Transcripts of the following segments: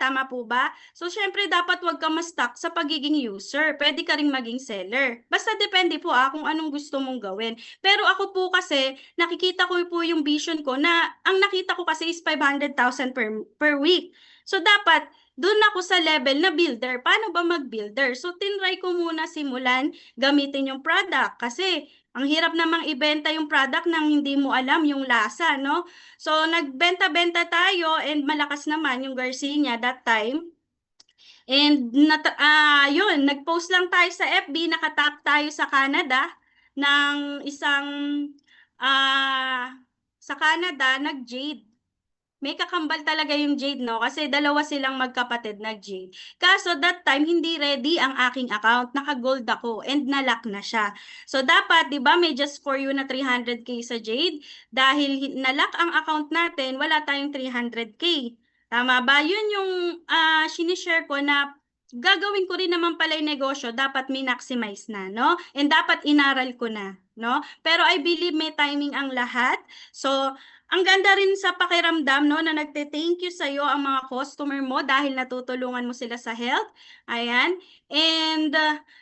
tama po ba? So, syempre dapat wag ka ma-stuck sa pagiging user. Pwede ka ring maging seller. Basta depende po kung anong gusto mong gawin. Pero ako po kasi, nakikita ko po yung vision ko na ang nakita ko kasi is 500,000 per week. So, dapat doon ako sa level na builder. Paano ba mag-builder? So, tinry ko muna simulan gamitin yung product kasi ang hirap namang ibenta yung product nang hindi mo alam yung lasa, no? So, nagbenta-benta tayo and malakas naman yung Garcinia that time. And yun, nag-post lang tayo sa FB, nakatag tayo sa Canada ng isang sa Canada, nag-Jade. May kakambal talaga yung Jade, no? Kasi dalawa silang magkapatid na Jade. Kaso that time, hindi ready ang aking account. Naka-gold ako and nalock na siya. So dapat, di ba, may just for you na 300k sa Jade. Dahil nalock ang account natin, wala tayong 300k. Tama ba? Yun yung sinishare ko na gagawin ko rin naman pala yung negosyo, dapat maximize na, no? And dapat inaral ko na, no? Pero I believe may timing ang lahat. So, ang ganda rin sa pakiramdam, no, na nagte-thank you sa iyo ang mga customer mo dahil natutulungan mo sila sa health. Ayan. And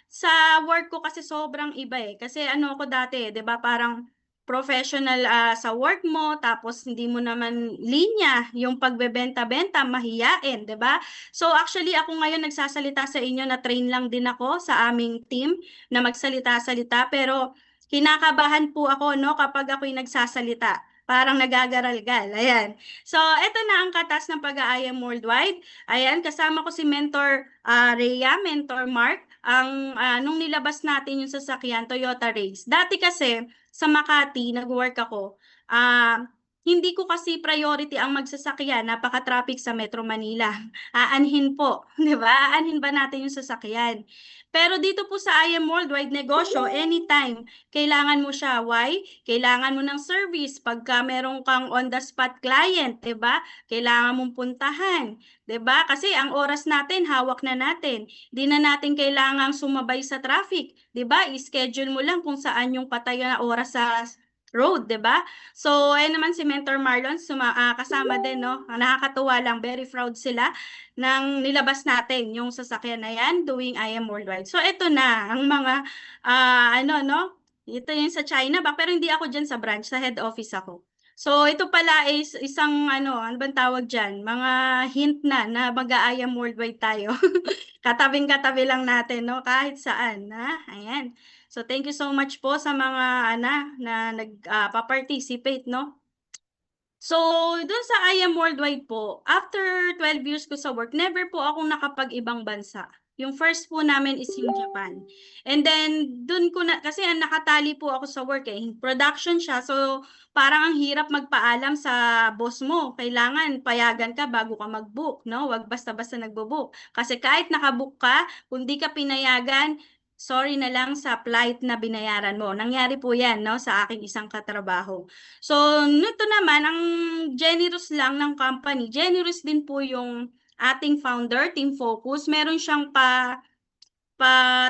sa work ko kasi sobrang iba eh. Kasi ano ako dati, 'di ba, parang professional sa work mo, tapos hindi mo naman linya yung pagbebenta-benta, mahiyain, 'di ba? So actually ako ngayon nagsasalita sa inyo, na train lang din ako sa aming team na magsalita-salita, pero kinakabahan po ako, no, kapag ako'y nagsasalita. Parang nagagaralgal. Ayan. So, ito na ang katas ng pag-aayam worldwide. Ayan, kasama ko si Mentor Rhea, Mentor Mark, nung nilabas natin yung sasakyan, Toyota Race. Dati kasi, sa Makati, nag-work ako, hindi ko kasi priority ang magsasakyan, napaka-traffic sa Metro Manila. Aanhin po, di ba? Aanhin ba natin yung sasakyan? Pero dito po sa IM Worldwide Negosyo, anytime, kailangan mo siya. Why? Kailangan mo ng service pagka meron kang on-the-spot client, 'di ba? Kailangan mong puntahan, 'di ba? Kasi ang oras natin, hawak na natin. Di na natin kailangang sumabay sa traffic, 'di ba? I-schedule mo lang kung saan yung patay na oras sa road, 'di ba? So, ayun naman si Mentor Marlon, kasama din, no? Nakakatuwa lang, very proud sila nang nilabas natin yung sasakyan na yan, doing IM Worldwide. So, ito na ang mga no? Ito yung sa China ba? Pero hindi ako dyan sa branch, sa head office ako. So, ito pala is isang ano bang tawag dyan? Mga hint na mag-aayam worldwide tayo. Katabing-katabi lang natin, no? Kahit saan, ha? Ayan. So, thank you so much po sa mga na nag-participate, no? So, dun sa IM Worldwide po, after 12 years ko sa work, never po akong nakapag-ibang bansa. Yung first po namin is yung Japan. And then, dun ko na, kasi nakatali po ako sa work eh. Production siya, so parang ang hirap magpaalam sa boss mo. Kailangan payagan ka bago ka mag-book, no? Wag basta-basta nagbo-book. Kasi kahit nakabook ka, kung di ka pinayagan, sorry na lang sa flight na binayaran mo. Nangyari po yan, no, sa aking isang katrabaho. So, nito naman, ang generous lang ng company. Generous din po yung ating founder, Team Focus. Meron siyang pa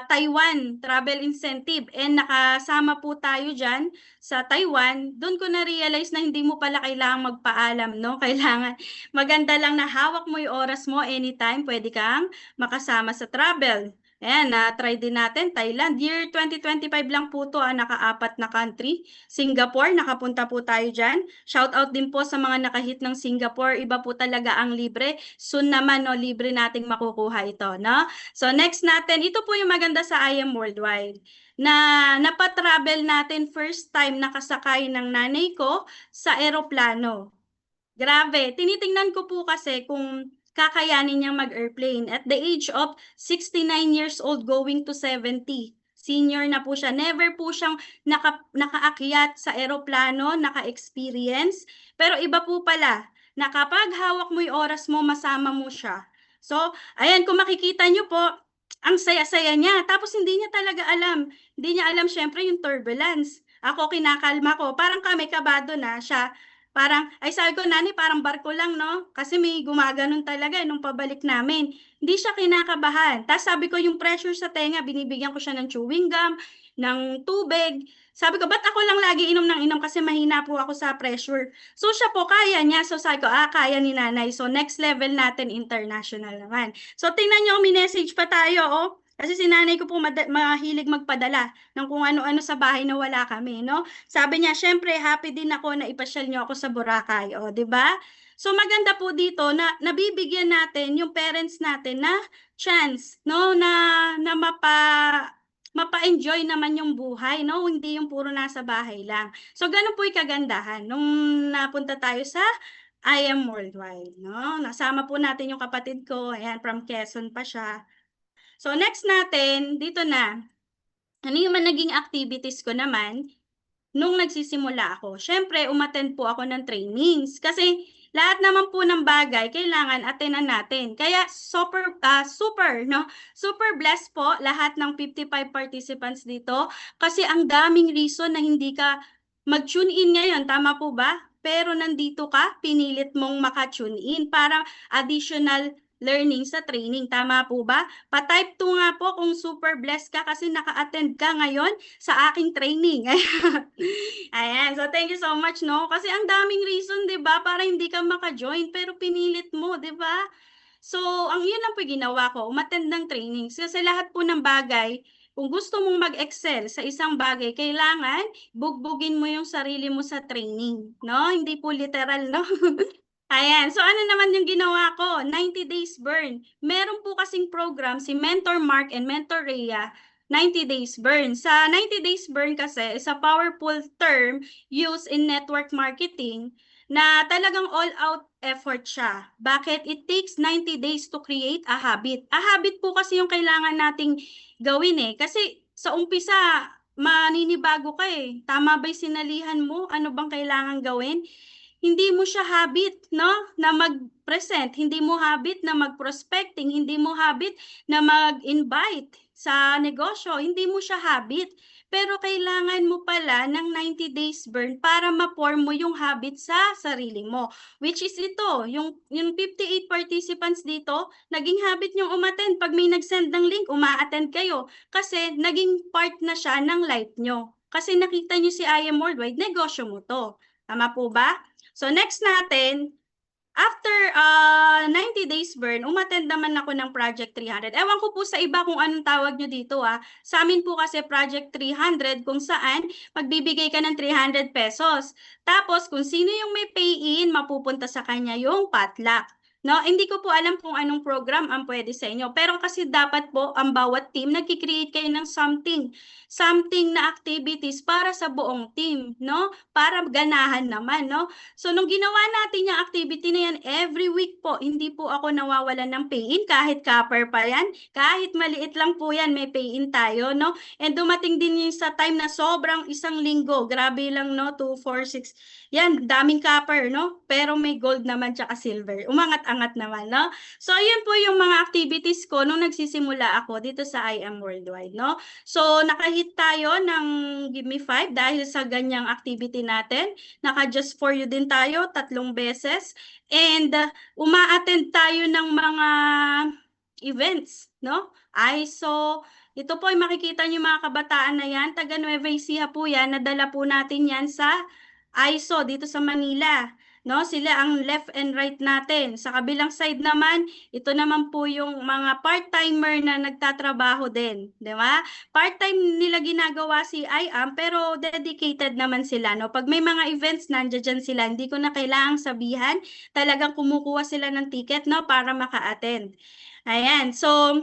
Taiwan travel incentive, and nakasama po tayo dyan sa Taiwan. Doon ko na-realize na hindi mo pala kailangang magpaalam, no? Kailangan maganda lang na hawak mo yung oras mo anytime, pwede kang makasama sa travel. Ayan, na-try din natin. Thailand, year 2025 lang po to, naka-4 na country. Singapore, nakapunta po tayo dyan. Shout out din po sa mga nakahit ng Singapore. Iba po talaga ang libre. Soon naman, no, libre nating makukuha ito, no? So next natin, ito po yung maganda sa IM Worldwide, na napatravel natin first time nakasakay ng nanay ko sa eroplano. Grabe, tinitingnan ko po kasi kung kakayanin niyang mag-airplane. At the age of 69 years old going to 70, senior na po siya. Never po siyang nakaakyat sa eroplano, naka-experience. Pero iba po pala, na kapag hawak mo yung oras mo, masama mo siya. So, ayan, kung makikita niyo po, ang saya-saya niya. Tapos hindi niya talaga alam. Hindi niya alam syempre yung turbulence. Ako kinakalma ko. Parang kami kabado na siya. Parang, ay sabi ko, Nani, parang barko lang, no? Kasi may gumaganon talaga nung pabalik namin. Hindi siya kinakabahan. Tapos sabi ko, yung pressure sa tenga, binibigyan ko siya ng chewing gum, ng tubig. Sabi ko, ba't ako lang lagi inom ng inom kasi mahina po ako sa pressure. So siya po, kaya niya. So sabi ko, kaya ni nanay. So next level natin, international naman. So tingnan niyo, may message pa tayo, oh. Kasi si nanay ko po mahilig magpadala ng kung ano-ano sa bahay na wala kami, no? Sabi niya, syempre, happy din ako na ipasyal niyo ako sa Boracay, o, di ba? So maganda po dito na nabibigyan natin yung parents natin na chance, no, na mapa-enjoy naman yung buhay, no? Hindi yung puro nasa bahay lang. So ganun po yung kagandahan nung napunta tayo sa I Am Worldwide, no? Nasama po natin yung kapatid ko, ayan, from Quezon pa siya. So next natin, dito na. Ano yung naging activities ko naman nung nagsisimula ako? Syempre, umattend po ako ng trainings kasi lahat naman po ng bagay kailangan attenan natin. Kaya super blessed po lahat ng 55 participants dito kasi ang daming reason na hindi ka mag-tune in ngayon, tama po ba? Pero nandito ka, pinilit mong maka-tune in para additional learning sa training. Tama po ba? Pa-type 2 nga po kung super blessed ka kasi naka-attend ka ngayon sa aking training. Ayan. So, thank you so much, no? Kasi ang daming reason, di ba? Para hindi ka maka-join, pero pinilit mo, di ba? So, yun lang po ginawa ko, umattend ng trainings. Kasi lahat po ng bagay, kung gusto mong mag-excel sa isang bagay, kailangan bugbugin mo yung sarili mo sa training, no? Hindi po literal, no? Ayan. So, ano naman yung ginawa ko? 90 days burn. Meron po kasing program si Mentor Mark and Mentor Rhea, 90 days burn. Sa 90 days burn kasi is a powerful term used in network marketing na talagang all-out effort siya. Bakit? It takes 90 days to create a habit. A habit po kasi yung kailangan nating gawin eh. Kasi sa umpisa, maninibago ka eh. Tama ba'y sinalihan mo? Ano bang kailangan gawin? Hindi mo siya habit, no? Na mag-present, hindi mo habit na mag-prospecting, hindi mo habit na mag-invite sa negosyo, hindi mo siya habit. Pero kailangan mo pala ng 90 days burn para ma-form mo yung habit sa sarili mo. Which is ito, yung 58 participants dito, naging habit yung umattend. Pag may nag-send ng link, uma-attend kayo. Kasi naging part na siya ng life nyo. Kasi nakita nyo si I Am Worldwide, negosyo mo to. Tama po ba? So next natin, after 90 days burn, umattend naman ako ng Project 300. Ewan ko po sa iba kung anong tawag nyo dito Sa amin po kasi Project 300 kung saan magbibigay ka ng 300 pesos. Tapos kung sino yung may pay-in, mapupunta sa kanya yung potluck. No, hindi ko po alam kung anong program ang pwede sa inyo. Pero kasi dapat po ang bawat team nagki-create kayo ng something na activities para sa buong team, no? Para ganahan naman, no? So, nung ginawa natin yung activity na yan, every week po, hindi po ako nawawalan ng pay-in, kahit copper pa yan, kahit maliit lang po yan, may pay-in tayo, no? And dumating din yung sa time na sobrang isang linggo, grabe lang, no? 2, 4, 6, yan, daming copper, no? Pero may gold naman tsaka silver. Umangat-angat naman, no? So, yun po yung mga activities ko nung nagsisimula ako dito sa I Am Worldwide, no? So, nakahit tayo ng Give Me 5 dahil sa ganyang activity natin. Naka-Just For You din tayo 3 beses. And uma-attend tayo ng mga events, no? ISO. Ito po ay makikita niyo mga kabataan na yan. Taga Nueva Ecija po yan. Nadala po natin yan sa ISO dito sa Manila. No, sila ang left and right natin. Sa kabilang side naman, ito naman po yung mga part-timer na nagtatrabaho din, di ba? Part-time nila ginagawa si IAM pero dedicated naman sila, no? Pag may mga events, nandiyan sila. Hindi ko na kailangang sabihan, talagang kumukuha sila ng ticket, no, para maka-attend. Ayan, so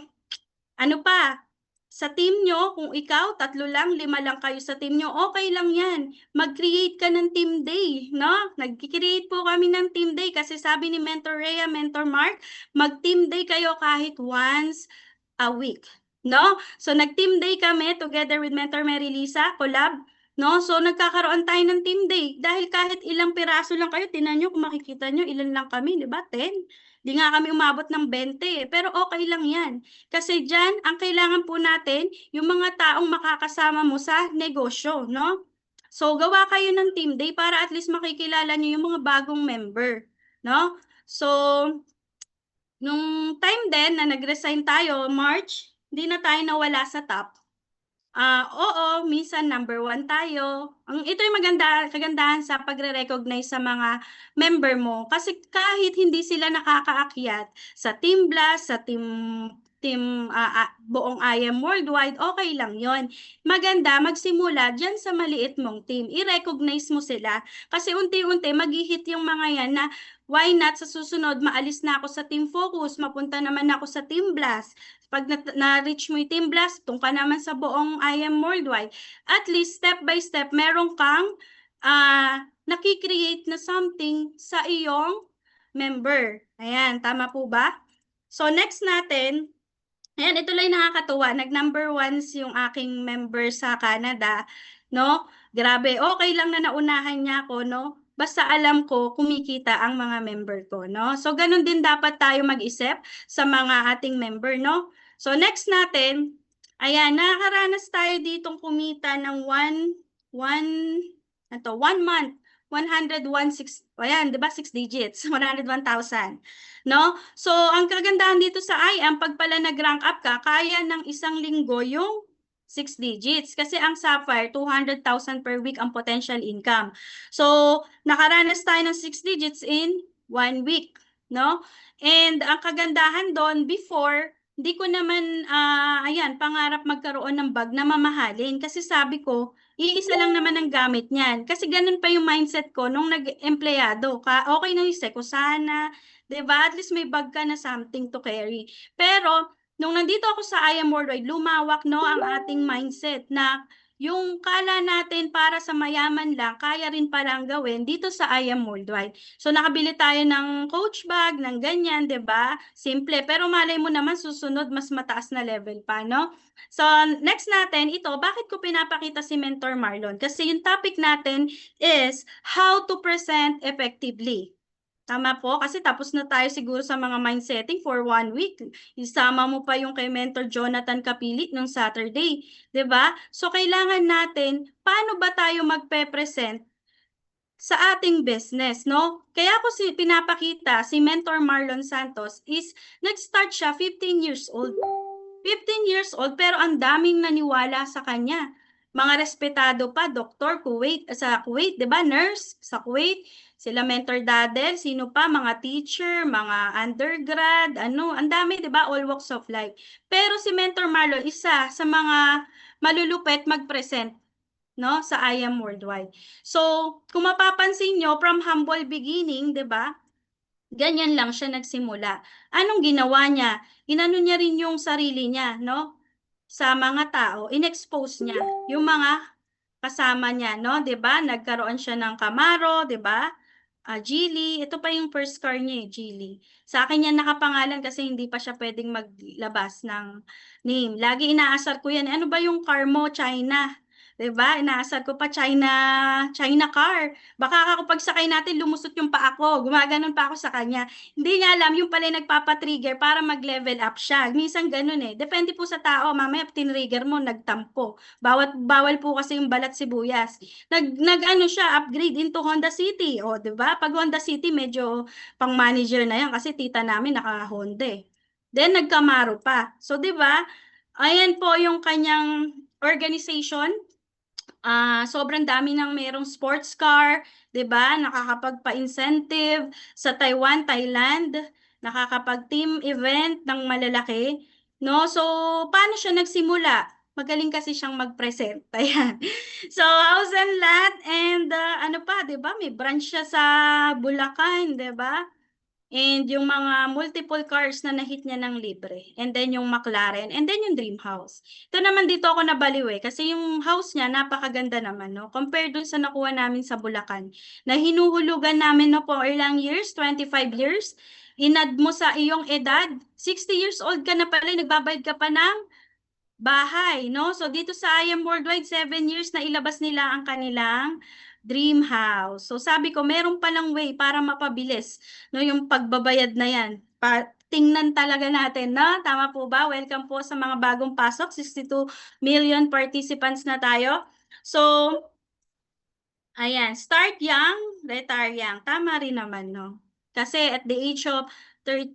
ano pa? Sa team nyo, kung ikaw, 3 lang, 5 lang kayo sa team nyo, okay lang yan. Mag-create ka ng team day, no? Nag-create po kami ng team day kasi sabi ni Mentor Rhea, Mentor Mark, mag-team day kayo kahit once a week, no? So, nag-team day kami together with Mentor Mary Lisa, collab, no? So, nagkakaroon tayo ng team day dahil kahit ilang piraso lang kayo, tinan nyo, kung makikita nyo, ilan lang kami, di ba? 10. Di nga kami umabot ng 20, pero okay lang yan. Kasi dyan, ang kailangan po natin, yung mga taong makakasama mo sa negosyo, no? So, gawa kayo ng team day para at least makikilala niyo yung mga bagong member, no? So, nung time din na nag-resign tayo, March, hindi na tayo nawala sa top. Oo, minsan number 1 tayo. Ito yung kagandahan sa pagre-recognize sa mga member mo. Kasi kahit hindi sila nakakaakyat sa Team Blast, sa buong IM Worldwide, okay lang yon. Maganda, magsimula dyan sa maliit mong team. I-recognize mo sila. Kasi unti-unti, mag-hit yung mga yan na why not sa susunod, maalis na ako sa Team Focus, mapunta naman ako sa Team Blast. Pag na-reach mo yung Team Blast, tung ka naman sa buong IM Worldwide, at least step by step, meron kang nakikreate na something sa iyong member. Ayan, tama po ba? So next natin, ayan, ito lang nakakatuwa. Nag-number 1 yung aking member sa Canada, no? Grabe, okay lang na naunahan niya ako, no? Basta alam ko kumikita ang mga member ko, no? So ganun din dapat tayo mag-isip sa mga ating member, no? So next natin, ayan, nakakaranas tayo ditong kumita ng 1 month, 101.6, ayan, di ba, 6 digits, 101,000. No? So, ang kagandahan dito sa IAM, pag pala nag-rank up ka, kaya ng isang linggo yung 6 digits. Kasi ang Sapphire, 200,000 per week ang potential income. So, nakaranas tayo ng 6 digits in 1 week. No? And ang kagandahan doon, before, hindi ko naman, ayan, pangarap magkaroon ng bag na mamahalin. Kasi sabi ko, iisa lang naman ang gamit niyan. Kasi ganun pa yung mindset ko nung nag-empleyado. Okay na yung Seco sana, 'di ba? At least may bag ka na something to carry. Pero nung nandito ako sa IAM Worldwide, lumawak no ang ating mindset na yung kala natin para sa mayaman lang, kaya rin palang gawin dito sa IAM Worldwide. So nakabili tayo ng coach bag, ng ganyan, 'di ba? Simple, pero malay mo naman susunod mas mataas na level pa, no? So next natin, ito, bakit ko pinapakita si Mentor Marlon? Kasi yung topic natin is how to present effectively. Tama po, kasi tapos na tayo siguro sa mga mind setting for 1 week. Isama mo pa yung kay Mentor Jonathan Kapilit nung Saturday, 'di ba? So kailangan natin paano ba tayo magpe-present sa ating business, no? Kaya ako pinapakita si Mentor Marlon Santos is nag-start siya 15 years old. 15 years old pero ang daming naniwala sa kanya. Mga respetado pa, doktor sa Kuwait, 'di ba? Nurse sa Kuwait, sila Mentor Dadel, sino pa, mga teacher, mga undergrad, ano, ang dami, 'di ba? All walks of life. Pero si Mentor Marlon, isa sa mga malulupet mag-present, no, sa IAM Worldwide. So, kung mapapansin nyo, from humble beginning, 'di ba? Ganyan lang siya nagsimula. Anong ginawa niya? Inano niya rin yung sarili niya, no? Sa mga tao, in-expose niya yung mga kasama niya, no? 'Di ba? Nagkaroon siya ng Camaro, 'di ba? Geely, ito pa yung first car niya, Geely. Sa akin yan nakapangalan kasi hindi pa siya pwedeng maglabas ng name. Lagi inaasar ko yan. Ano ba yung car mo? China. 'Di ba? Inaasar ko pa China car. Baka ako pagsakay natin lumusot yung paa ko. Gumaganon pa ako sa kanya. Hindi niya alam yung pala nagpapa-trigger para mag-level up siya. Minsan ganun eh. Depende po sa tao. Mamaya tinrigger mo, nagtampo. Bawal po kasi yung balat sibuyas. Nag-ano siya, upgrade into Honda City. O, 'di ba? Pag Honda City, medyo pang manager na yan kasi tita namin naka-Honda eh. Then nag-Camaro pa. So, 'di ba? Ayan po yung kanyang organization. Sobrang dami ng merong sports car, 'di ba? Nakakapagpa-incentive sa Taiwan, Thailand, nakakapag-team event ng malalaki, no? So, paano siya nagsimula? Magaling kasi siyang mag-present. Ayan. So, house and lot and ano pa, 'di ba? May branch siya sa Bulacan, 'di ba? And yung mga multiple cars na na-hit niya ng libre. And then yung McLaren. And then yung dream house. Ito naman dito ako nabaliw eh. Kasi yung house niya napakaganda naman. No? Compared dun sa nakuha namin sa Bulacan. Na hinuhulugan namin no, for ilang years, 25 years. Inad mo sa iyong edad. 60 years old ka na pala. Nagbabayad ka pa ng bahay. No? So dito sa IAM Worldwide, 7 years na ilabas nila ang kanilang dream house. So sabi ko, meron palang way para mapabilis no, yung pagbabayad na yan. Tingnan talaga natin, no? Tama po ba? Welcome po sa mga bagong pasok. 62 million participants na tayo. So, Ayan, start young, retire young. Tama rin naman, no? Kasi at the age of 30,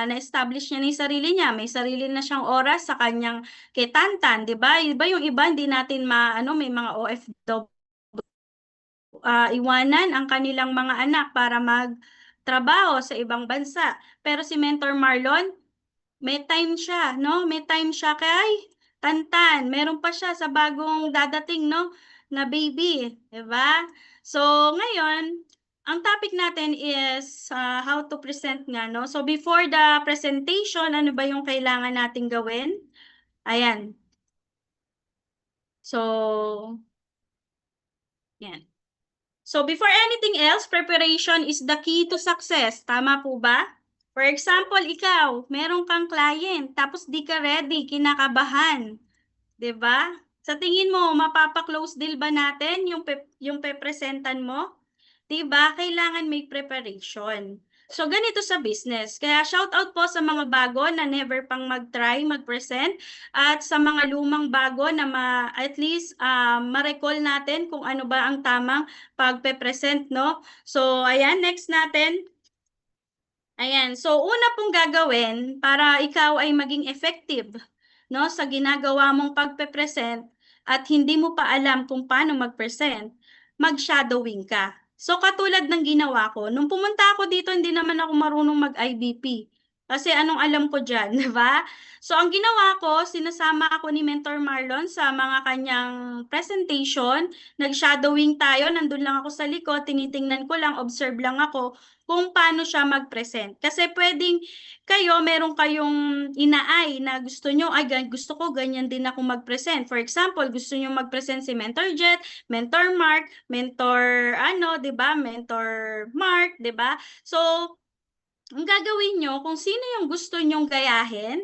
na-establish niya na yung sarili niya. May sarili na siyang oras sa kanyang ketantan, di ba? Iba yung iba, hindi natin may mga OFW, iwanan ang kanilang mga anak para magtrabaho sa ibang bansa. Pero si Mentor Marlon, may time siya, no? May time siya kay Tantan. Meron pa siya sa bagong dadating, no? Na baby, 'di ba? So, ngayon, ang topic natin is how to present nga, no? So, before the presentation, ano ba yung kailangan nating gawin? Ayan. So, yan. So, before anything else, preparation is the key to success. Tama po ba? For example, ikaw, meron kang client, tapos di ka ready, kinakabahan. 'Di ba? Sa tingin mo, mapapa-close deal ba natin yung pe-presentan mo? 'Di ba? Kailangan may preparation. So, ganito sa business. Kaya shout out po sa mga bago na never pang mag-try, mag-present, at sa mga lumang bago na at least ma-recall natin kung ano ba ang tamang pagpe-present, no? So, ayan, next natin. Ayan, so una pong gagawin para ikaw ay maging effective, no, sa ginagawa mong pagpe-present at hindi mo pa alam kung paano mag-present, mag-shadowing ka. So katulad ng ginawa ko, nung pumunta ako dito, hindi naman ako marunong mag-IBP. Kasi anong alam ko dyan, di ba? So ang ginawa ko, sinasama ako ni Mentor Marlon sa mga kanyang presentation, nag-shadowing tayo, nandun lang ako sa likod, tinitingnan ko lang, observe lang ako kung paano siya mag-present. Kasi pwedeng meron kayong inaay na gusto nyo, gusto ko ganyan din ako mag-present. For example, gusto nyo mag-present si Mentor Jet, Mentor Mark, Mentor di ba? Mentor Mark, di ba? So, ang gagawin nyo, kung sino yung gusto nyong gayahin,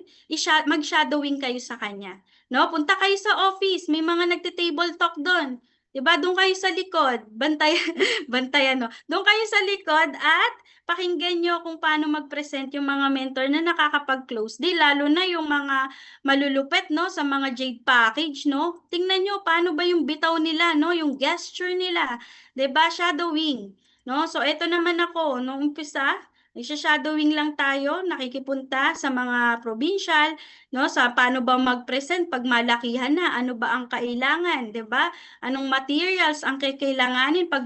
mag-shadowing kayo sa kanya. No? Punta kayo sa office, may mga nagte-table talk doon. Diba? Doon kayo sa likod, bantayan, no? Doon kayo sa likod at pakinggan nyo kung paano mag-present yung mga mentor na nakakapag-close deal, lalo na yung mga malulupet, no? Sa mga Jade package, no? Tingnan nyo paano ba yung bitaw nila, no? Yung gesture nila. Diba? Shadowing. No? So, ito naman ako, nung umpisa, shadowing lang tayo, nakikipunta sa mga provincial, no? Sa paano ba mag-present pag malakihan na, ano ba ang kailangan, 'di ba? Anong materials ang kailanganin pag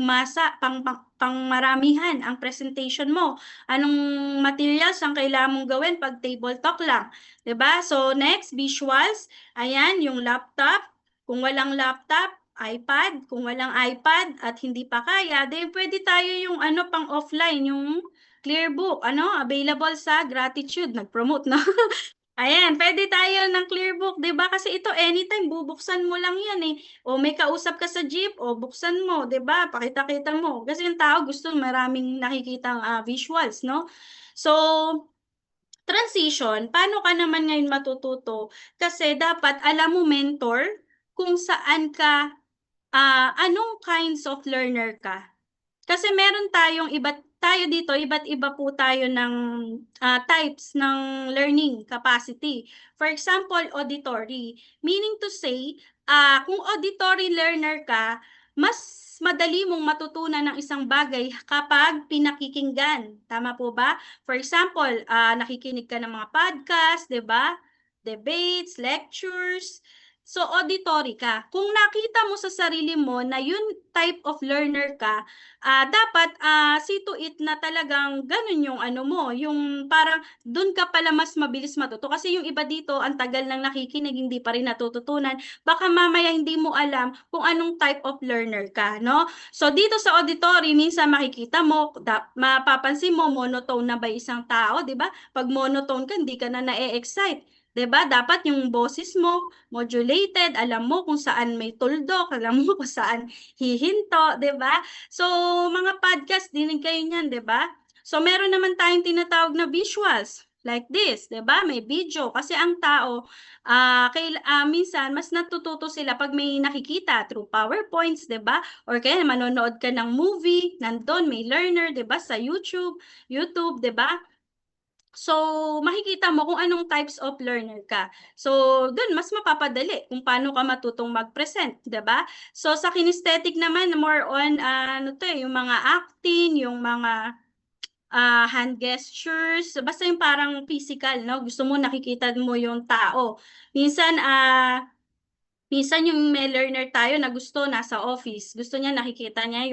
maramihan ang presentation mo? Anong materials ang kailangan mong gawin pag table talk lang, 'di ba? So next, visuals. Ayan, yung laptop. Kung walang laptop, iPad. Kung walang iPad at hindi pa kaya, then pwede tayo yung pang offline, yung Clearbook, available sa Gratitude, nag-promote, no? Ayan, pwede tayo ng Clearbook, 'di ba? Kasi ito anytime bubuksan mo lang 'yan eh. O may kausap ka sa jeep, o buksan mo, 'di ba? Pakita-kita mo. Kasi yung tao gusto maraming nakikitang visuals, no? So, transition, paano ka naman ngayon matututo? Kasi dapat alam mo mentor kung saan ka anong kinds of learner ka. Kasi meron tayong tayo dito, iba't iba po tayo ng types ng learning capacity. For example, auditory. Meaning to say, kung auditory learner ka, mas madali mong matutunan ng isang bagay kapag pinakikinggan. Tama po ba? For example, nakikinig ka ng mga podcast, 'di ba? Debates, lectures. So, auditory ka. Kung nakita mo sa sarili mo na yun type of learner ka, dapat see to it na talagang ganun yung mo, yung parang dun ka pala mas mabilis matuto. Kasi yung iba dito, ang tagal nang nakikinig, hindi pa rin natututunan. Baka mamaya hindi mo alam kung anong type of learner ka, no? So, dito sa auditory, minsan makikita mo, mapapansin mo, monotone na ba isang tao, di ba? Pag monotone ka, hindi ka na na-excite. 'Di ba? Dapat yung boses mo modulated, alam mo kung saan may tuldok, alam mo kung saan hihinto, 'di ba? So, mga podcast din kayo niyan, 'di ba? So, meron naman tayong tinatawag na visuals. Like this, 'di ba? May video kasi ang tao minsan mas natututo sila pag may nakikita through PowerPoints, 'di ba? Or kaya manonood ka ng movie, nandoon may learner, 'di ba? Sa YouTube, 'di ba? So, makikita mo kung anong types of learner ka. So, dun mas mapapadali kung paano ka matutong mag-present, 'di ba? So, sa kinesthetic naman, more on yung mga acting, yung mga hand gestures, basta yung parang physical, no? Gusto mo nakikita mo yung tao. Minsan yung may learner tayo na gusto nasa office, gusto niya nakikita niya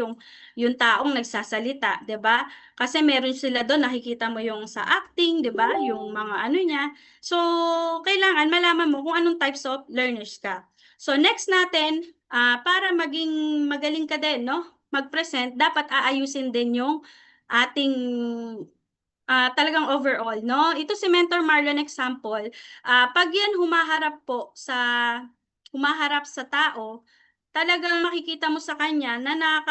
yung taong nagsasalita, 'di ba? Kasi meron sila doon nakikita mo yung sa acting, 'di ba? Yung mga ano niya. So, kailangan malaman mo kung anong types of learners ka. So, next natin, para maging magaling ka din, no? Mag-present, dapat aayusin din yung ating talagang overall, no? Ito si Mentor Marlon example, pag yan humaharap sa tao, talagang makikita mo sa kanya na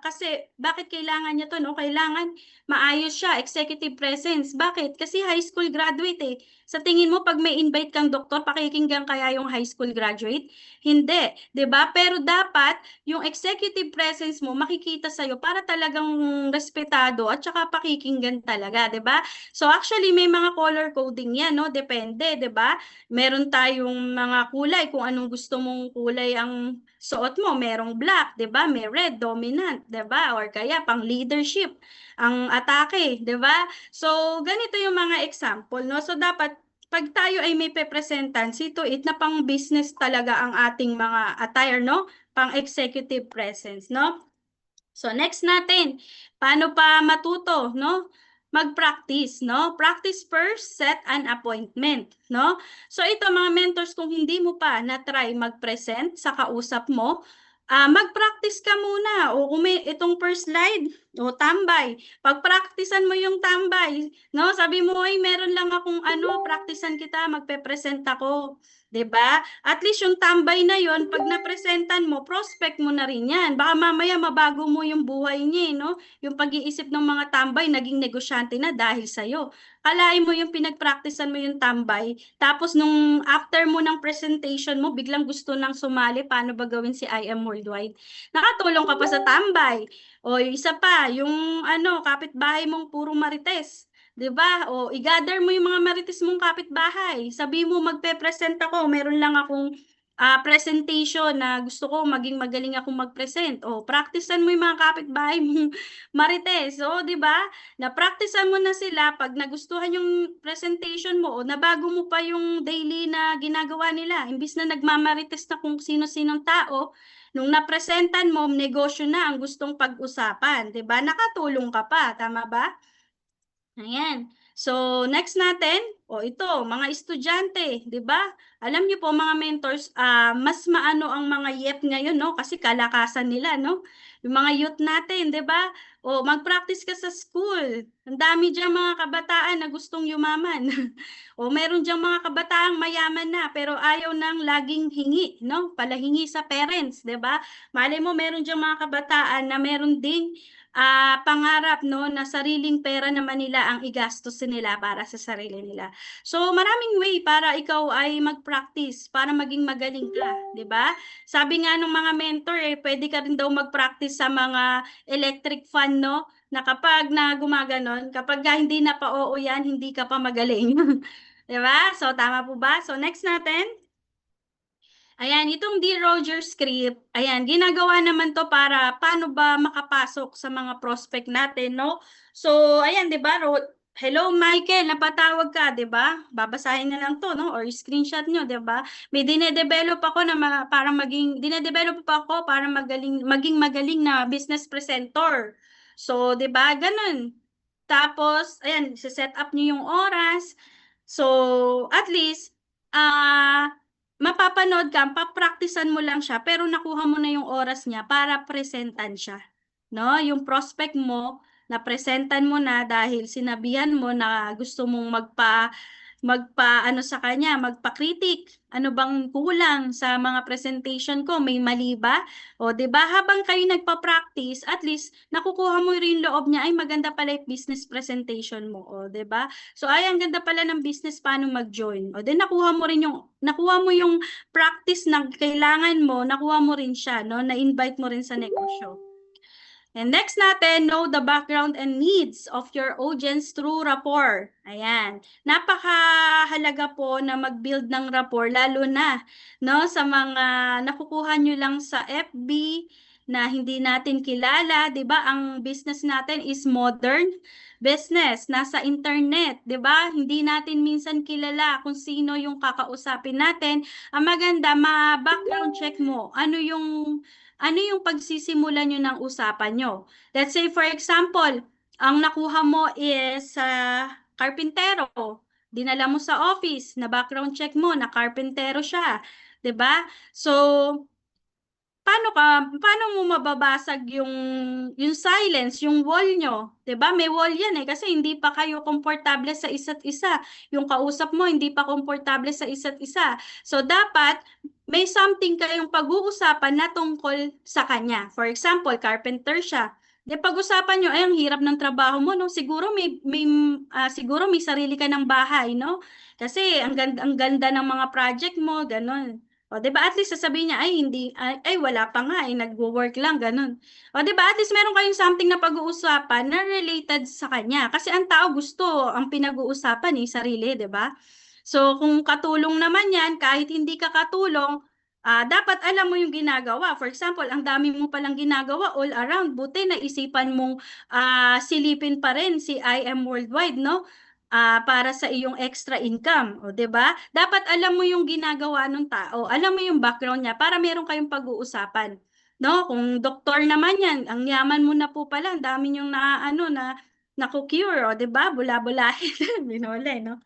kasi bakit kailangan niya to, no? Kailangan maayos siya, executive presence. Bakit? Kasi high school graduate eh. Sa tingin mo, pag may invite kang doktor, pakikinggan kaya yung high school graduate? Hindi, 'di ba? Pero dapat yung executive presence mo makikita sa'yo para talagang respetado at saka pakikinggan talaga, 'di ba? So actually may mga color coding 'yan, no? Depende, 'di ba? Meron tayong mga kulay kung anong gusto mong kulay ang suot mo. Merong black, 'di ba? May red, dominant, 'di ba? Or kaya pang leadership ang atake, 'di ba? So ganito yung mga example, no? So dapat pag tayo ay may pepresentan, see to it na pang business talaga ang ating mga attire, no? Pang executive presence, no? So next natin, paano pa matuto, no? Mag-practice, no? Practice first, set an appointment, no? So ito mga mentors, kung hindi mo pa na-try mag-present sa kausap mo, mag-practice ka muna. O kung may itong first slide, o tambay. Pag-practicean mo yung tambay, no? Sabi mo, ay meron lang akong practicean kita, magpe-present ako. 'Di ba? At least yung tambay na yon, pag napresentan mo, prospect mo na rin yan. Baka mamaya mabago mo yung buhay niya, no? Yung pag-iisip ng mga tambay, naging negosyante na dahil sa'yo. Kalain mo yung pinag-practicean mo yung tambay, tapos nung after mo ng presentation mo, biglang gusto nang sumali, paano ba gawin si I Am Worldwide? Nakatulong ka pa sa tambay. O yung isa pa, yung kapitbahay mong puro marites. 'Di ba? O i-gather mo yung mga marites mong kapitbahay. Sabi mo magpe-present ako, meron lang akong presentation na gusto ko maging magaling akong mag-present. O practicean mo yung mga kapitbahay mong marites. O 'di ba? Na-practicean mo na sila pag nagustuhan yung presentation mo o nabago mo pa yung daily na ginagawa nila. Imbis na nagmamarites na kung sino-sinong tao, nung napresentan mo, negosyo na ang gustong pag-usapan, 'di ba? Nakatulong ka pa, tama ba? Ayan. So, next natin, ito, mga estudyante, 'di ba? Alam niyo po mga mentors, mas maano ang mga youth ngayon, no? Kasi kalakasan nila, no? Yung mga youth natin, 'di ba? O mag-practice ka sa school. Ang dami diyan mga kabataan na gustong yumaman. O meron diyang mga kabataang mayaman na pero ayaw nang laging hingi, no? Palahingi sa parents, 'di ba? Malay mo meron diyang mga kabataan na meron ding pangarap, no, na sariling pera naman nila ang igastusin nila para sa sarili nila. So maraming way para ikaw ay mag-practice para maging magaling ka, 'di ba? Sabi nga ng mga mentor pwede ka rin daw mag-practice sa mga electric fan, no? Na kapag na gumaganon, kapag hindi na pa-oo yan, hindi ka pa magaling. 'Di ba? So tama po ba? So next natin. Ayan, itong Dear Roger script, ayan, ginagawa naman to para paano ba makapasok sa mga prospect natin, no? So, ayan, di ba? Hello, Michael, napatawag ka, di ba? Babasahin na lang to, no? Or screenshot nyo, di ba? May dinedevelop ako na dinedevelop pa ako para maging magaling na business presenter. So, di ba? Ganun. Tapos, ayan, set up nyo yung oras. So, at least, mapapanood ka, papraktisan mo lang siya, pero nakuha mo na yung oras niya para presentan siya. No? Yung prospect mo, na-presentan mo na dahil sinabihan mo na gusto mong sa kanya, magpa-critic. Ano bang kulang sa mga presentation ko? May mali ba? O, 'di ba? Habang kayo nagpa-practice, at least nakukuha mo rin loob niya, ay maganda pala yung business presentation mo, o, 'di ba? So, ay ang ganda pala ng business paano mag-join. O, then nakuha mo yung practice na kailangan mo, nakuha mo rin siya, no? Na-invite mo rin sa negosyo. And next natin, know the background and needs of your audience through rapport. Ayan. Napakahalaga po na mag-build ng rapport, lalo na no, sa mga nakukuha nyo lang sa FB na hindi natin kilala. 'Di ba? Ang business natin is modern business. Nasa internet. 'Di ba? Hindi natin minsan kilala kung sino yung kakausapin natin. Ang maganda, ma-background check mo. Ano yung pagsisimulan nyo ng usapan nyo? Let's say, for example, ang nakuha mo is karpintero. Dinala mo sa office, na background check mo, na karpintero siya. 'Di ba? So, paano mo mababasag yung silence, yung wall nyo? 'Di ba? May wall yan kasi hindi pa kayo komportable sa isa't isa. Yung kausap mo, hindi pa komportable sa isa't isa. So, dapat may something kayong pag-uusapan na tungkol sa kanya. For example, carpenter siya. Di pag-usapan nyo, ay, ang hirap ng trabaho mo, no? Siguro may sarili ka ng bahay, no? Kasi ang ganda ng mga project mo, ganun. O, di ba? At least sasabihin niya, ay, hindi, ay, wala pa nga, nagwo-work lang, ganun. O, di ba? At least meron kayong something na pag-uusapan na related sa kanya. Kasi ang tao gusto, ang pinag-uusapan, sarili, di ba? So, kung katulong naman yan, kahit hindi ka katulong, dapat alam mo yung ginagawa. For example, ang dami mo palang ginagawa all around. Buti na isipan mong silipin pa rin si IM Worldwide, no? Para sa iyong extra income, o 'di ba? Dapat alam mo yung ginagawa ng tao, alam mo yung background niya para meron kayong pag-uusapan. No, kung doktor naman 'yan, ang yaman mo na po pala, ang dami yung na-cure, o 'di ba? Bula-bulahin, binole, no?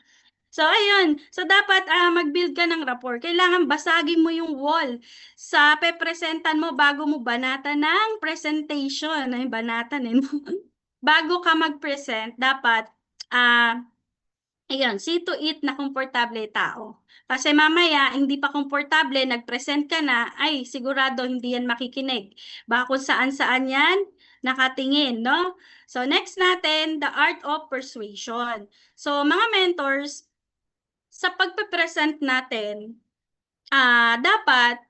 So, ayun. So, dapat mag-build ka ng rapport. Kailangan basagin mo yung wall sa pepresentan mo bago mo banatan ng presentation. Ay, banatan eh. Bago ka mag-present, dapat ayun, see to it na komportable tao. Kasi mamaya, hindi pa komportable, nag-present ka na, ay sigurado hindi yan makikinig. Baka kung saan-saan yan, nakatingin, no? So, next natin, the art of persuasion. So, mga mentors, sa pagpe-present natin, dapat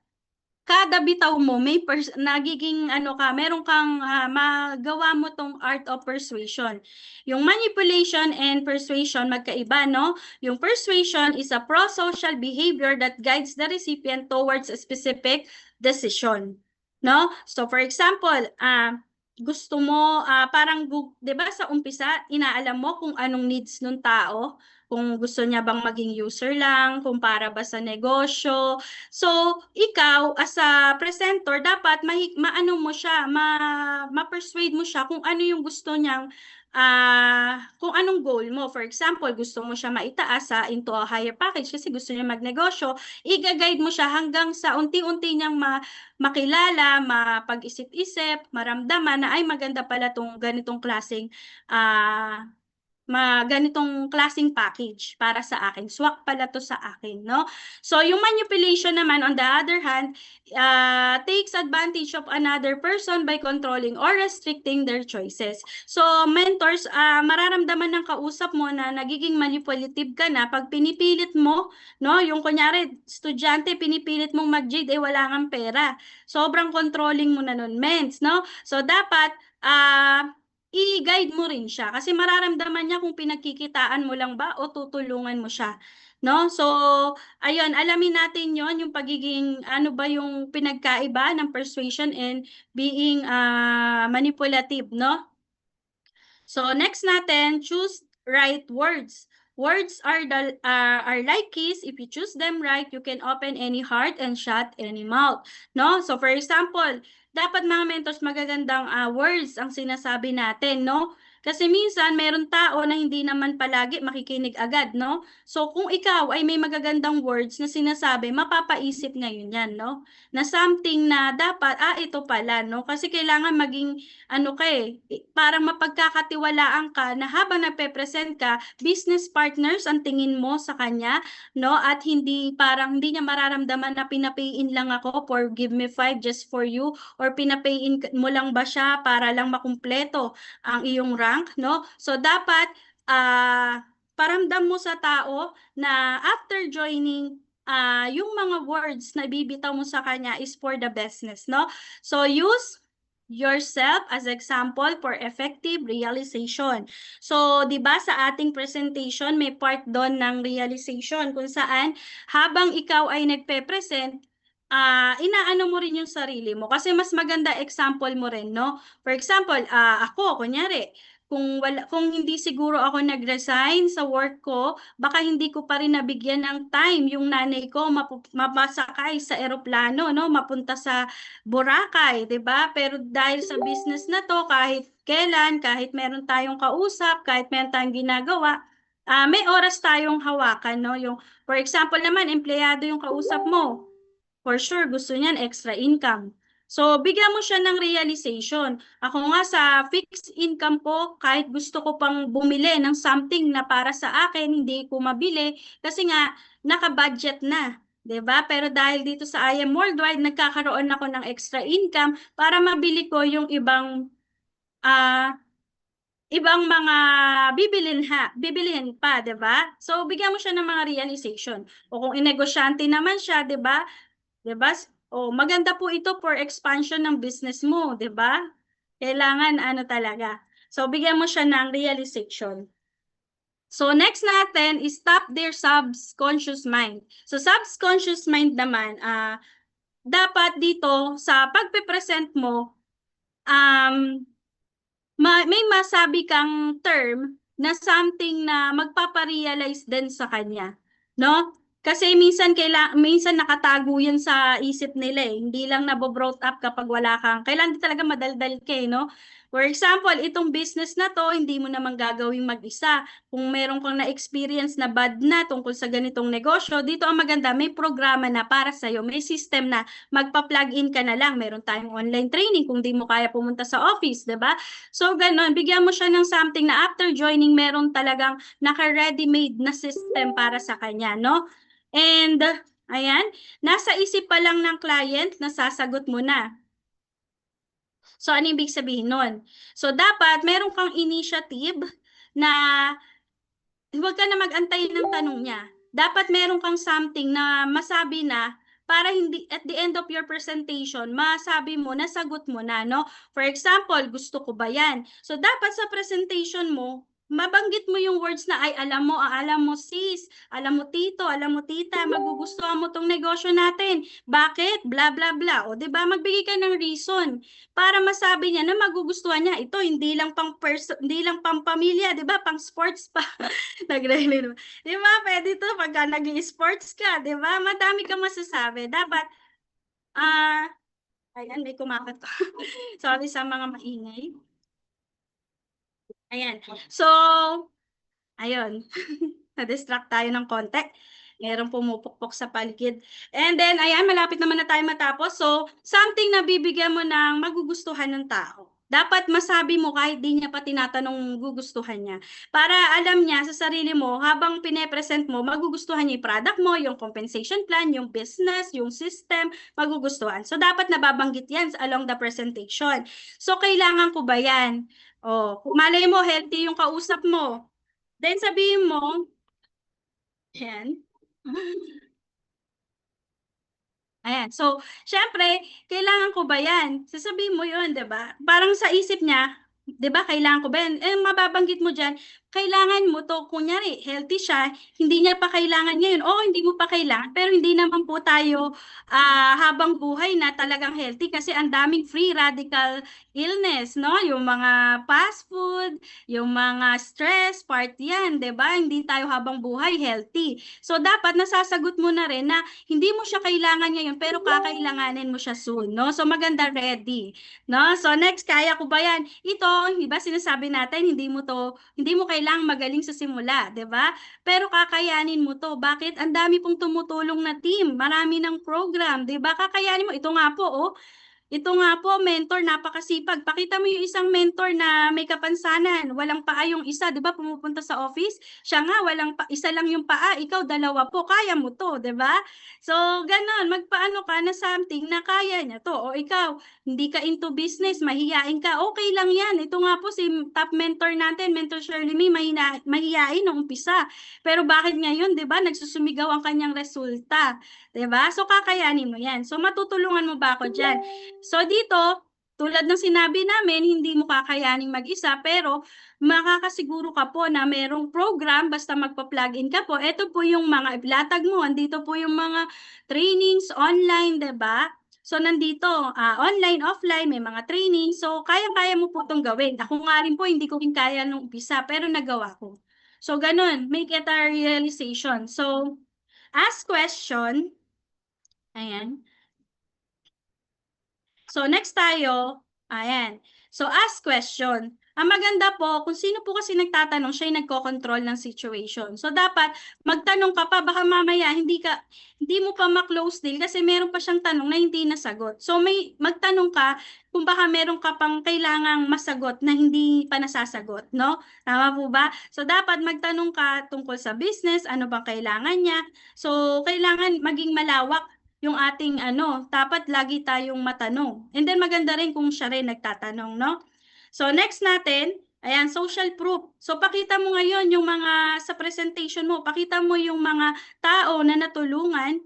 kada bitaw mo may nagiging meron kang magawa mo tong art of persuasion. Yung manipulation and persuasion magkaiba, no? Yung persuasion is a pro-social behavior that guides the recipient towards a specific decision, no? So for example, gusto mo parang 'di ba sa umpisa inaalam mo kung anong needs ng tao, kung gusto niya bang maging user lang, kung para ba sa negosyo. So, ikaw as a presenter, dapat maano mo siya, ma-persuade mo siya kung ano yung gusto niyang kung anong goal mo. For example, gusto mo siya maitaas into a higher package kasi gusto niya magnegosyo, i-guide mo siya hanggang sa unti-unti niyang makilala, mapag-isip-isip, maramdaman na ay maganda pala tong ganitong klaseng ganitong klaseng package para sa akin. Swak pala to sa akin, no? So, yung manipulation naman, on the other hand, takes advantage of another person by controlling or restricting their choices. So, mentors, mararamdaman ng kausap mo na nagiging manipulative ka na pag pinipilit mo, no? Yung kunyari, estudyante, pinipilit mong mag-grade, wala kang pera. Sobrang controlling mo na nun, ments, no? So, dapat, i-guide mo rin siya kasi mararamdaman niya kung pinagkikitaan mo lang ba o tutulungan mo siya, no? So, ayun, alamin natin 'yon, yung pagiging ano ba yung pinagkaiba ng persuasion and being manipulative, no? So, next natin, choose right words. Words are like keys. If you choose them right, you can open any heart and shut any mouth, no? So, for example, dapat mga mentors magagandang words ang sinasabi natin, no? Kasi minsan meron tao na hindi naman palagi makikinig agad, no? So kung ikaw ay may magagandang words na sinasabi, mapapaisip ngayon yan, no? Na something na dapat, ito pala, no? Kasi kailangan maging, parang mapagkakatiwalaan ka na habang nagpe-present ka, business partners ang tingin mo sa kanya, no? At hindi niya mararamdaman na pinapayin lang ako for give me 5 just for you, or pinapayin mo lang ba siya para lang makumpleto ang iyong rank, no? So dapat paramdam mo sa tao na after joining yung mga words na bibitaw mo sa kanya is for the business, no? So use yourself as example for effective realization. So, 'di ba sa ating presentation may part doon ng realization kung saan habang ikaw ay nagpe-present, inaano mo rin yung sarili mo kasi mas maganda example mo rin, no? For example, ako kunyari, kung hindi siguro ako nag-resign sa work ko, baka hindi ko pa rin nabigyan ng time yung nanay ko mapasakay sa eroplano, no, mapunta sa Boracay, 'di ba? Pero dahil sa business na 'to, kahit kailan, kahit meron tayong kausap, kahit meron tayong ginagawa, may oras tayong hawakan, no? Yung for example naman, empleyado yung kausap mo. For sure, gusto niyan extra income. So, bigyan mo siya ng realization. Ako nga sa fixed income ko, kahit gusto ko pang bumili ng something na para sa akin, hindi ko mabili kasi nga naka-budget na. 'Di ba? Pero dahil dito sa I Am Worldwide, nagkakaroon ako ng extra income para mabili ko yung ah, ibang mga bibilhin pa, 'di ba? So bigyan mo siya ng mga realization. O kung inegosyante naman siya, 'di ba? 'Di ba? O maganda po ito for expansion ng business mo, 'di ba? Kailangan ano talaga. So bigyan mo siya ng realization. So next natin is stop their subconscious mind. So subconscious mind naman, dapat dito sa pagpe-present mo, um, may masabi kang term na something na magpaparealize din sa kanya, no? Kasi minsan nakatago yan sa isip nila eh. Hindi lang nabo-brought up kapag wala kang, kailangan din talaga madaldal ka eh, no? For example, itong business na to, hindi mo naman gagawing mag-isa. Kung meron kang na-experience na bad na tungkol sa ganitong negosyo, dito ang maganda, may programa na para sa'yo, may system na magpa-plug in ka na lang. Meron tayong online training kung di mo kaya pumunta sa office, 'di ba? So, ganon, bigyan mo siya ng something na after joining, meron talagang naka-ready-made na system para sa kanya, no? And, ayan, nasa isip pa lang ng client, nasasagot mo na. So, ano ibig sabihin nun? So, dapat meron kang initiative na huwag ka na mag-antay ng tanong niya. Dapat meron kang something na masabi na para hindi at the end of your presentation, masabi mo, nasagot mo na, no? For example, gusto ko ba yan? So, dapat sa presentation mo, mabanggit mo yung words na ay alam mo sis, alam mo tito, alam mo tita, magugustuhan mo tong negosyo natin. Bakit? Bla bla bla. O 'di ba? Magbigay ka ng reason para masabi niya na magugustuhan niya. Ito hindi lang pang pamilya, 'di ba? Pang sports pa. Nagre-renew. Di ba, pwede to pagka nag-sports ka, di ba? Madami kang masasabi. Dapat, ah, ayan, may kumakato. Sorry sa mga maingay. Ayan. So, ayun. Na-distract tayo ng konti. Merong pumupukpok sa paligid. And then, ayan, malapit naman na tayo matapos. So, something na bibigyan mo ng magugustuhan ng tao. Dapat masabi mo kahit di niya pa tinatanong gugustuhan niya. Para alam niya sa sarili mo, habang pine-present mo, magugustuhan niya yung product mo, yung compensation plan, yung business, yung system, magugustuhan. So, dapat nababanggit yan along the presentation. So, kailangan ko ba yan? O, malay mo, healthy yung kausap mo. Then sabihin mo, ayan. Ayan. So, syempre, kailangan ko ba yan? Sasabihin mo yun, di ba? Parang sa isip niya, di ba, kailangan ko ba yan? Eh, mababanggit mo dyan, kailangan mo to, kunyari, healthy siya, hindi niya pa kailangan ngayon. Oo, hindi mo pa kailangan, pero hindi naman po tayo habang buhay na talagang healthy kasi ang daming free radical illness, no? Yung mga fast food, yung mga stress, part yan, di ba? Hindi tayo habang buhay healthy. So, dapat nasasagot mo na rin na hindi mo siya kailangan ngayon pero kakailanganin mo siya soon, no? So maganda ready, no? So next, kaya ko ba yan? Ito, di ba sinasabi natin, hindi mo kailangang magaling sa simula, di ba? Pero kakayanin mo to. Bakit? Ang dami pong tumutulong na team, marami ng program, di ba? Kakayanin mo. Ito nga po, oh. Ito nga po, mentor, napakasipag. Pakita mo yung isang mentor na may kapansanan. Walang paa yung isa, di ba? Pumupunta sa office. Siya nga, isa lang yung paa. Ikaw, dalawa po. Kaya mo to, di ba? So, ganon. Magpaano ka na something na kaya niya to. O ikaw, hindi ka into business, mahiyain ka. Okay lang yan. Ito nga po, si top mentor natin, Mentor Shirley May, mahiyain noong umpisa. Pero bakit ngayon, di ba? Nagsusumigaw ang kanyang resulta. Di ba? So, kakayanin mo yan. So, matutulungan mo ba ako dyan? So dito, tulad ng sinabi namin, hindi mo kakayaning mag-isa, pero makakasiguro ka po na merong program, basta magpa-plug in ka po. Ito po yung mga ilatag mo, andito po yung mga trainings online, 'di ba? So nandito, online, offline, may mga training. So kaya-kaya mo po itong gawin. Ako nga rin po, hindi ko rin kaya nung umpisa, pero nagawa ko. So ganun, make it a realization. So ask question. Ayan. So next tayo, ayan. So ask question. Ang maganda po, kung sino po kasi nagtatanong, siya yung nagko-control ng situation. So dapat magtanong ka pa, baka mamaya hindi mo pa ma-close deal kasi meron pa siyang tanong na hindi nasagot. So may magtanong ka kung baka meron ka pang kailangang masagot na hindi pa nasasagot, no? Tama po ba? So dapat magtanong ka tungkol sa business, ano bang kailangan niya. So kailangan maging malawak yung ating dapat lagi tayong matanong. And then maganda rin kung siya rin nagtatanong, no? So next natin, ayan, social proof. So pakita mo ngayon yung mga sa presentation mo, pakita mo yung mga tao na natulungan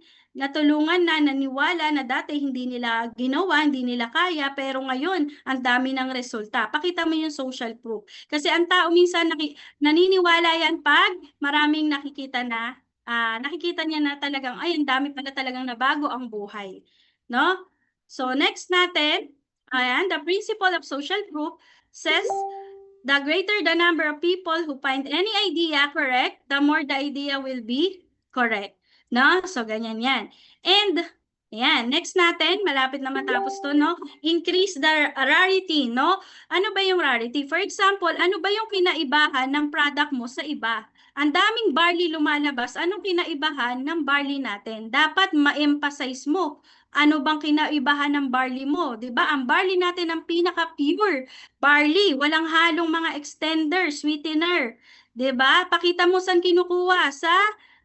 na naniwala na dati hindi nila ginawa, hindi nila kaya, pero ngayon ang dami ng resulta. Pakita mo yung social proof. Kasi ang tao minsan naniniwala yan pag maraming nakikita niya na talagang, ay, ang dami pala talagang nabago ang buhay. No? So, next natin, ayan, the principle of social proof says, the greater the number of people who find any idea correct, the more the idea will be correct. No? So, ganyan yan. And, ayan, next natin, malapit na matapos to, no? Increase the rarity, no? Ano ba yung rarity? For example, ano ba yung kinaibahan ng product mo sa iba? Ang daming barley lumalabas, anong kinaibahan ng barley natin? Dapat ma-emphasize mo. Ano bang kinaibahan ng barley mo? 'Di ba? Ang barley natin ang pinaka-pure barley, walang halong mga extender, sweetener. 'Di ba? Pakita mo saan kinukuha sa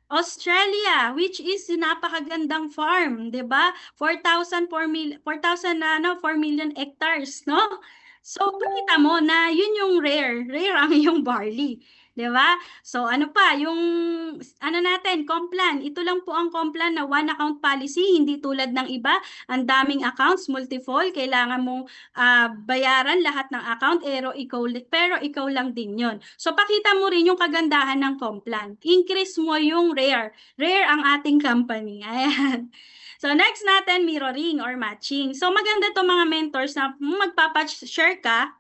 Australia, which is napakagandang farm, 'di ba? 4 million hectares, no? So, pakita mo na yun yung rare ang yung barley. 'Di ba? So ano pa, yung natin, Complan. Ito lang po ang Complan na one account policy, hindi tulad ng iba. Ang daming accounts, multiple, kailangan mong bayaran lahat ng account, pero ikaw lang din yon. So pakita mo rin yung kagandahan ng Complan. Increase mo yung rare. Rare ang ating company. Ayan. So next natin, mirroring or matching. So maganda to mga mentors na magpapa-share ka